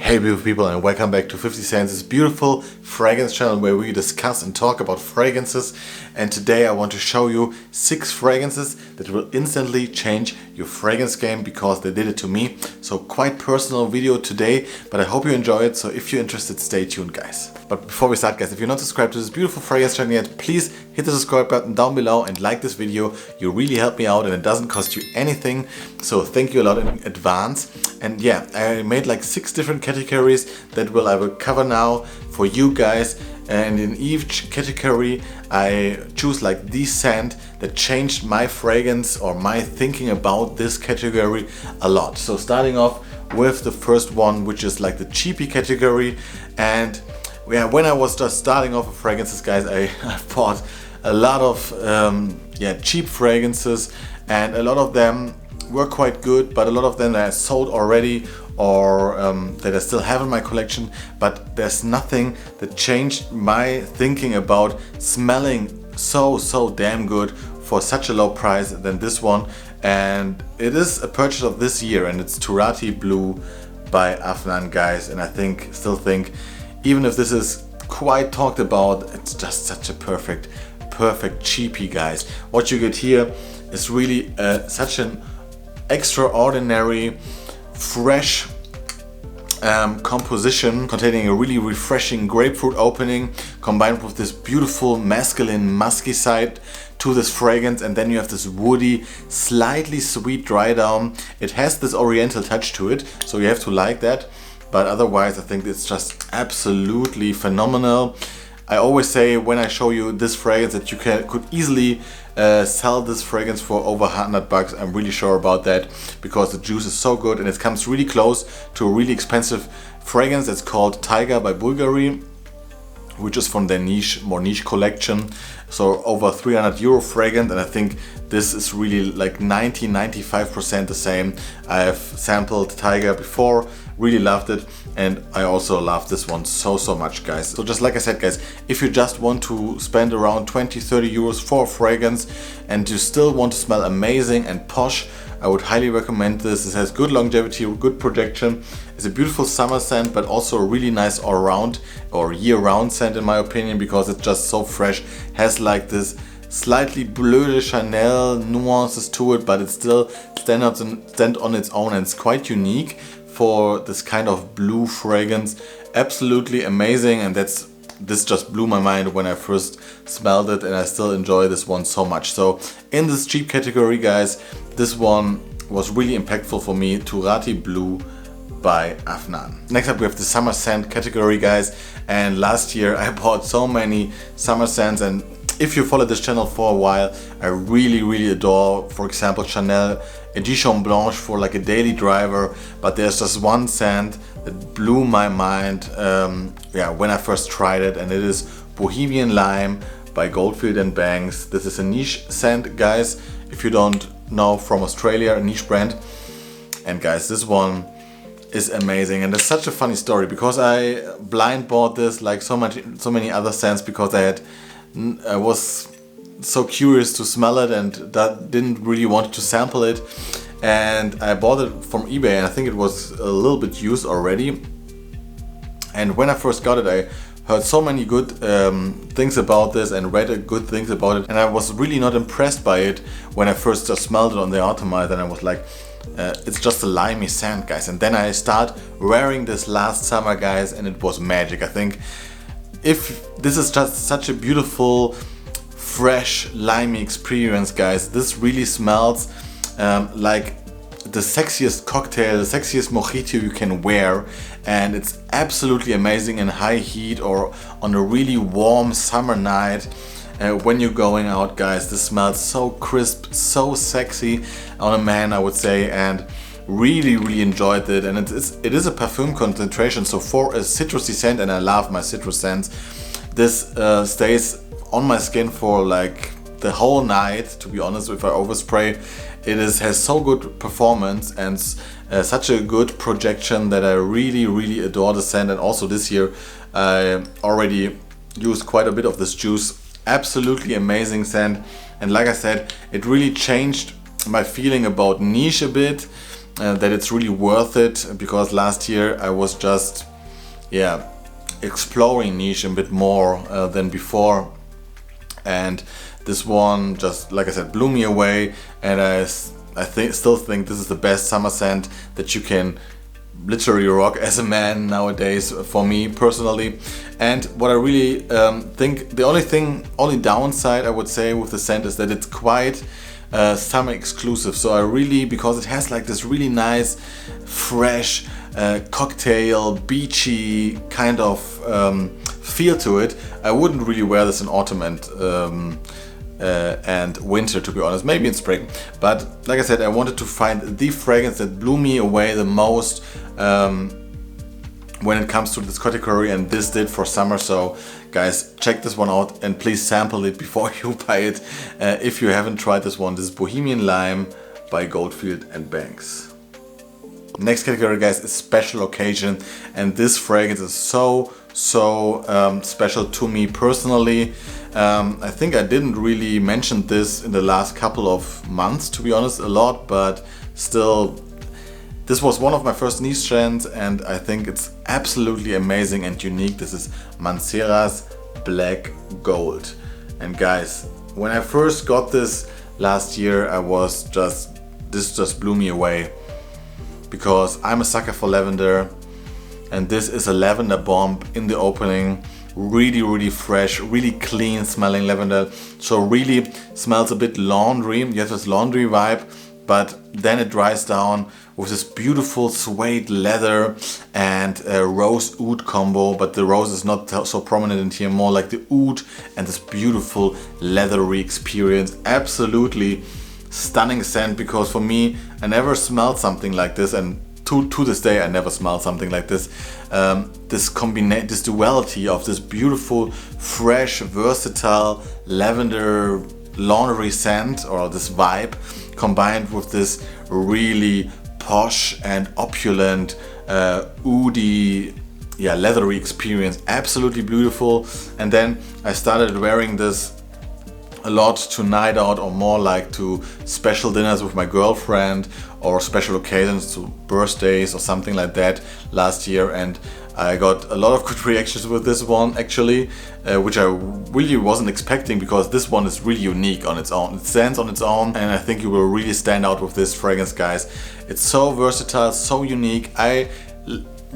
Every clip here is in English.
Hey beautiful people, and welcome back to 50 Cents, this beautiful fragrance channel where we discuss and talk about fragrances. And today I want to show you 6 fragrances that will instantly change your fragrance game because they did it to me. So quite personal video today, but I hope you enjoy it. So if you're interested, stay tuned guys. But before we start guys, if you're not subscribed to this beautiful fragrance channel yet, please hit the subscribe button down below and like this video. You really help me out and it doesn't cost you anything. So thank you a lot in advance. And yeah, I made like 6 different categories that I will cover now for you guys. And in each category I choose like the scent that changed my fragrance or my thinking about this category a lot. So starting off with the first one, which is like the cheapy category. And yeah, when I was just starting off with fragrances guys, I bought a lot of cheap fragrances, and a lot of them were quite good, but a lot of them that I sold already or that I still have in my collection. But there's nothing that changed my thinking about smelling so damn good for such a low price than this one. And it is a purchase of this year, and it's Turati Blue by Afnan guys. And I still think even if this is quite talked about, it's just such a perfect cheapie guys. What you get here is really such an extraordinary fresh composition containing a really refreshing grapefruit opening combined with this beautiful masculine musky side to this fragrance, and then you have this woody, slightly sweet dry down. It has this oriental touch to it, so you have to like that, but otherwise I think it's just absolutely phenomenal. I always say when I show you this fragrance that you could easily sell this fragrance for over $100. I'm really sure about that because the juice is so good, and it comes really close to a really expensive fragrance that's called Tiger by Bulgari, which is from their more niche collection. So over €300 fragrance, and I think this is really like 90-95% the same. I have sampled Tiger before, really loved it, and I also love this one so much guys. So just like I said guys, if you just want to spend around 20-30 euros for a fragrance and you still want to smell amazing and posh, I would highly recommend this. It has good longevity, good projection. It's a beautiful summer scent, but also a really nice all-round or year-round scent in my opinion, because it's just so fresh. Has like this slightly Bleu de Chanel nuances to it, but it still stands on its own, and it's quite unique for this kind of blue fragrance. Absolutely amazing, and this just blew my mind when I first smelled it, and I still enjoy this one so much. So in this cheap category guys, this one was really impactful for me, Turati Blue by Afnan. Next up we have the summer scent category guys, and last year I bought so many summer scents, and if you follow this channel for a while, I really adore, for example, Chanel Edition Blanche for like a daily driver. But there's just one scent that blew my mind when I first tried it, and it is Bohemian Lime by Goldfield and Banks. This is a niche scent guys, if you don't know, from Australia, a niche brand. And guys, this one is amazing, and it's such a funny story because I blind bought this like so many other scents because I was so curious to smell it and that didn't really want to sample it, and I bought it from eBay, and I think it was a little bit used already. And when I first got it, I heard so many good things about this and read good things about it, and I was really not impressed by it when I first just smelled it on the Atomizer, and I was like, it's just a limey scent guys. And then I start wearing this last summer guys, and it was magic. I think if this is just such a beautiful fresh limey experience guys, this really smells like the sexiest cocktail, the sexiest mojito you can wear, and it's absolutely amazing in high heat or on a really warm summer night. When you're going out guys, this smells so crisp, so sexy on a man I would say, and really enjoyed it. And it is a perfume concentration, so for a citrusy scent, and I love my citrus scents, this stays on my skin for like the whole night, to be honest. If I overspray, it has so good performance and such a good projection that I really adore the scent. And also this year I already used quite a bit of this juice. Absolutely amazing scent, and like I said, it really changed my feeling about niche a bit. that it's really worth it, because last year I was just exploring niche a bit more than before, and this one just, like I said, blew me away, and I still think this is the best summer scent that you can literally rock as a man nowadays, for me personally. And what I really think, the only downside I would say with the scent is that it's quite summer exclusive. So I really, because it has like this really nice, fresh, cocktail, beachy kind of feel to it, I wouldn't really wear this in autumn and winter, to be honest, maybe in spring. But like I said, I wanted to find the fragrance that blew me away the most when it comes to this category, and this did for summer. So guys, check this one out and please sample it before you buy it if you haven't tried this one. This is Bohemian Lime by Goldfield and Banks. Next category, guys, is special occasion, and this fragrance is so special to me personally. I think I didn't really mention this in the last couple of months, to be honest, a lot, but still, this was one of my first niche scents, and I think it's absolutely amazing and unique. This is Mancera's Black Gold. And guys, when I first got this last year, this just blew me away, because I'm a sucker for lavender, and this is a lavender bomb in the opening. Really fresh, really clean smelling lavender. So really smells a bit laundry. You have this laundry vibe, but then it dries down with this beautiful suede leather and rose oud combo. But the rose is not so prominent in here, more like the oud and this beautiful leathery experience. Absolutely stunning scent, because for me, I never smelled something like this, and to this day I never smelled something like this. This duality of this beautiful, fresh, versatile lavender laundry scent, or this vibe, combined with this really posh and opulent oudy, leathery experience. Absolutely beautiful. And then I started wearing this a lot to night out, or more like to special dinners with my girlfriend, or special occasions, to birthdays or something like that last year, and I got a lot of good reactions with this one actually, which I really wasn't expecting, because this one is really unique on its own. It stands on its own, and I think you will really stand out with this fragrance, guys. It's so versatile, so unique.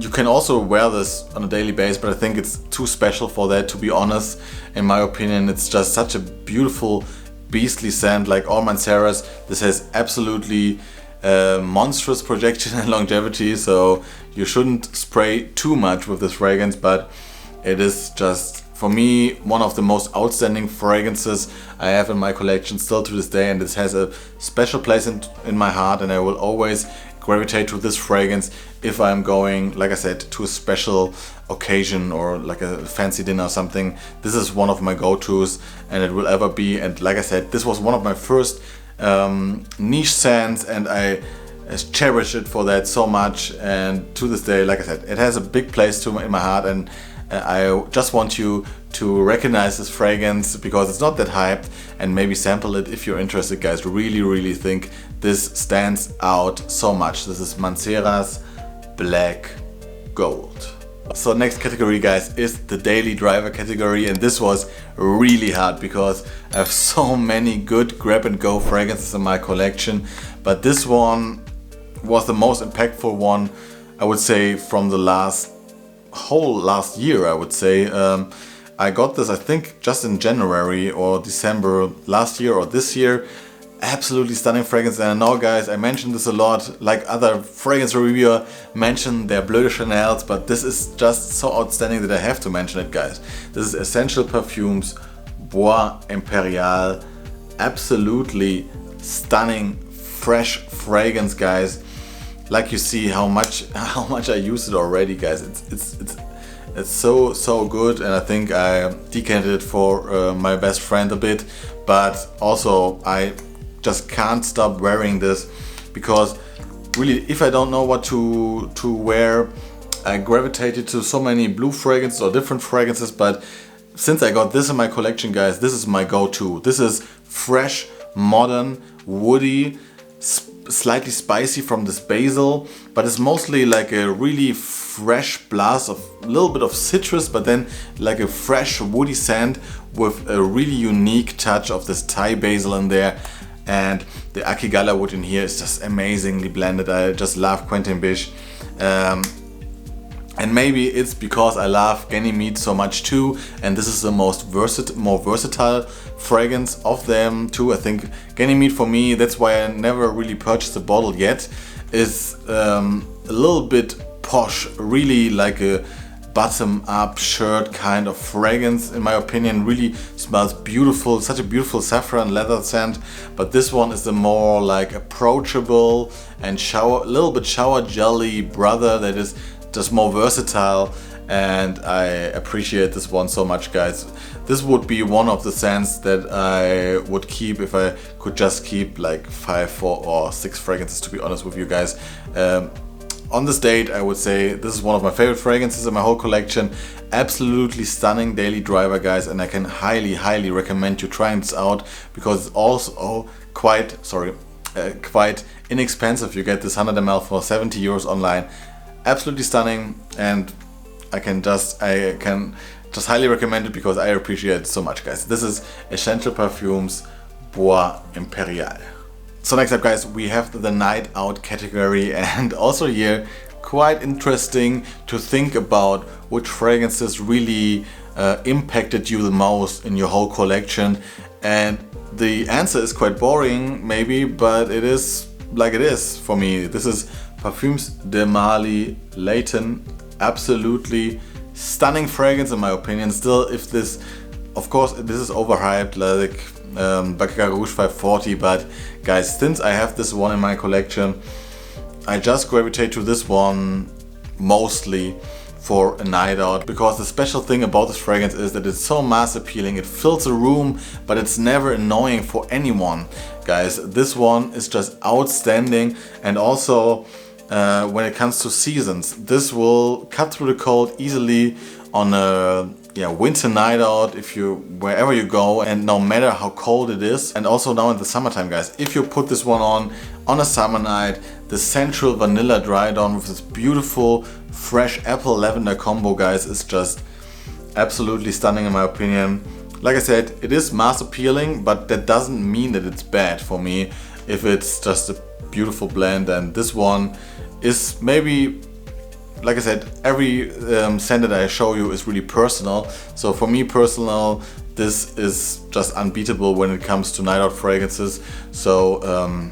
You can also wear this on a daily basis, but I think it's too special for that, to be honest. In my opinion, it's just such a beautiful, beastly scent, like all Manceras. This has absolutely monstrous projection and longevity, so you shouldn't spray too much with this fragrance, but it is just, for me, one of the most outstanding fragrances I have in my collection still to this day, and this has a special place in my heart, and I will always gravitate to this fragrance if I'm going, like I said, to a special occasion or like a fancy dinner or something. This is one of my go-tos, and it will ever be. And like I said, this was one of my first niche scents, and I cherish it for that so much. And to this day, like I said, it has a big place in my heart, and I just want you to recognize this fragrance, because it's not that hyped, and maybe sample it if you're interested, guys. Really think this stands out so much. This is Mancera's Black Gold. So next category, guys, is the daily driver category, and this was really hard because I have so many good grab and go fragrances in my collection, but this one was the most impactful one, I would say, from the whole last year. I would say I got this, I think, just in January or December last year or this year. Absolutely stunning fragrance. And I know, guys, I mentioned this a lot, like other fragrance reviewer mentioned their Bleu de Chanels, but this is just so outstanding that I have to mention it, guys. This is Essential Perfumes Bois Imperial. Absolutely stunning, fresh fragrance, guys. Like you see how much I use it already, guys. It's so good, and I think I decanted it for my best friend a bit, but also I just can't stop wearing this, because really, if I don't know what to wear, I gravitated to so many blue fragrances or different fragrances, but since I got this in my collection, guys, this is my go-to. This is fresh, modern, woody, slightly spicy from this basil, but it's mostly like a really fresh blast of a little bit of citrus, but then like a fresh woody scent with a really unique touch of this Thai basil in there. And the Akigala wood in here is just amazingly blended. I just love Quentin Bisch. And maybe it's because I love Ganymede so much too, and this is the more versatile fragrance of them too. I think Ganymede for me, that's why I never really purchased the bottle yet, is a little bit posh, really like a bottom-up shirt kind of fragrance in my opinion. Really smells beautiful, such a beautiful saffron leather scent. But this one is the more like approachable and a little bit shower jelly brother that is just more versatile, and I appreciate this one so much, guys. This would be one of the scents that I would keep if I could just keep like 5, 4 or 6 fragrances, to be honest with you guys. On this date, I would say this is one of my favorite fragrances in my whole collection. Absolutely stunning daily driver, guys, and I can highly recommend you trying this out, because it's also quite inexpensive. You get this 100 ml for 70 euros online. Absolutely stunning, and I can just highly recommend it because I appreciate it so much, guys. This is Essential Perfumes Bois Imperial. So next up, guys, we have the night out category, and also here quite interesting to think about which fragrances really impacted you the most in your whole collection. And the answer is quite boring maybe, but it is like it is for me. This is Parfums de Marly Layton. Absolutely stunning fragrance in my opinion. Still, if this, of course, this is overhyped like Baccarat Rouge 540, but guys, since I have this one in my collection, I just gravitate to this one mostly for a night out, because the special thing about this fragrance is that it's so mass appealing. It fills a room, but it's never annoying for anyone, guys. This one is just outstanding. And also when it comes to seasons, this will cut through the cold easily on a winter night out, wherever you go, and no matter how cold it is. And also now in the summertime, guys, if you put this one on a summer night, the sensual vanilla dry down with this beautiful fresh apple lavender combo, guys, is just absolutely stunning in my opinion. Like I said, it is mass appealing, but that doesn't mean that it's bad for me if it's just a beautiful blend. And this one is maybe, like I said, every scent that I show you is really personal. So for me personal, this is just unbeatable when it comes to night out fragrances. So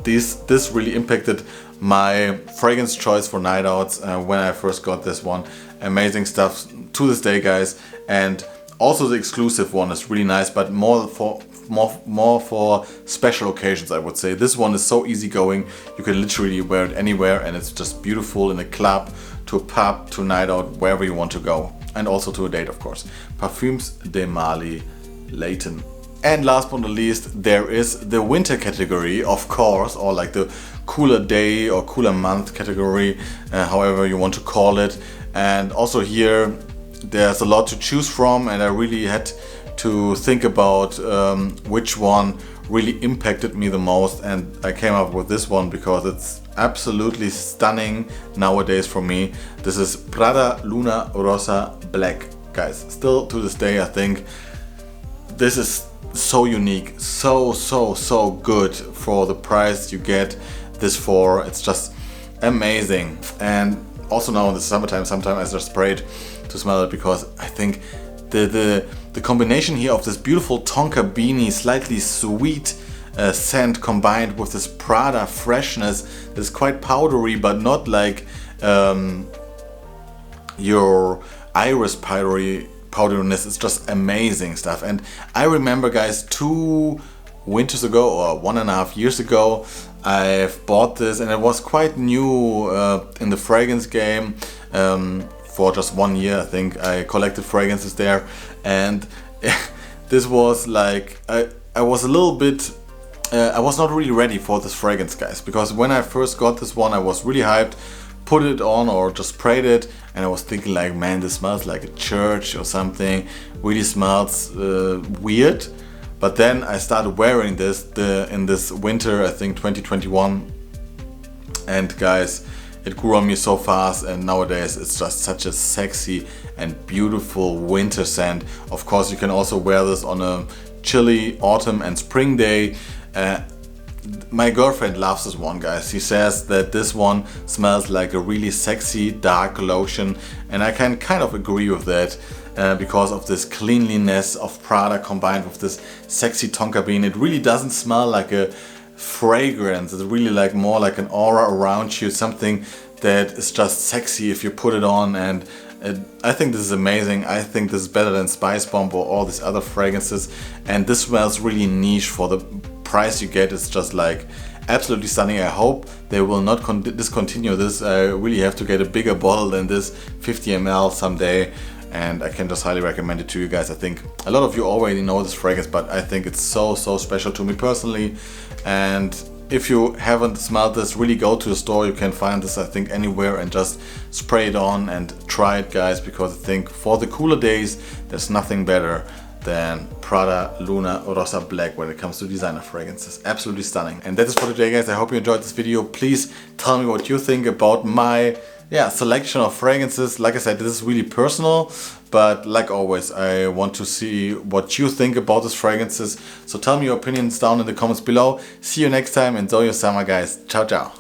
this really impacted my fragrance choice for night outs when I first got this one. Amazing stuff to this day, guys. And also the exclusive one is really nice, but more for special occasions, I would say. This one is so easygoing. You can literally wear it anywhere, and it's just beautiful in a club, to a pub, to a night out, wherever you want to go, and also to a date, of course. Parfums de Marly Layton. And last but not least, there is the winter category, of course, or like the cooler day or cooler month category, however you want to call it. And also here there's a lot to choose from, and I really had to think about which one really impacted me the most, and I came up with this one because it's absolutely stunning nowadays for me. This is Prada Luna Rossa Black, guys. Still to this day, I think this is so unique, so good for the price you get this for. It's just amazing. And also now in the summertime, sometimes I just spray it to smell it, because I think the combination here of this beautiful tonka beanie, slightly sweet scent combined with this Prada freshness that is quite powdery, but not like your iris powderiness. It's just amazing stuff. And I remember, guys, 2 winters ago or 1.5 years ago, I've bought this, and it was quite new in the fragrance game. For just 1 year, I think I collected fragrances there, and this was like I was a little bit I was not really ready for this fragrance, guys, because when I first got this one, I was really hyped, put it on or just sprayed it, and I was thinking like, man, this smells like a church or something. Really smells weird. But then I started wearing this in this winter, I think 2021, and guys, it grew on me so fast, and nowadays it's just such a sexy and beautiful winter scent. Of course, you can also wear this on a chilly autumn and spring day. My girlfriend loves this one, guys. She says that this one smells like a really sexy dark lotion, and I can kind of agree with that because of this cleanliness of Prada combined with this sexy tonka bean. It really doesn't smell like a fragrance. It's really like more like an aura around you, something that is just sexy if you put it on. And I think this is amazing. I think this is better than Spice Bomb or all these other fragrances, and this smells really niche for the price you get. It's just like absolutely stunning. I hope they will not discontinue this. I really have to get a bigger bottle than this 50 ml someday, and I can just highly recommend it to you guys. I think a lot of you already know this fragrance, but I think it's so special to me personally. And if you haven't smelled this, really go to the store. You can find this, I think, anywhere, and just spray it on and try it, guys, because I think for the cooler days there's nothing better than Prada Luna Rossa Black when it comes to designer fragrances. Absolutely stunning. And that is for today, guys. I hope you enjoyed this video. Please tell me what you think about my selection of fragrances. Like I said, this is really personal, but like always, I want to see what you think about these fragrances. So tell me your opinions down in the comments below. See you next time. Enjoy your summer, guys. Ciao, ciao.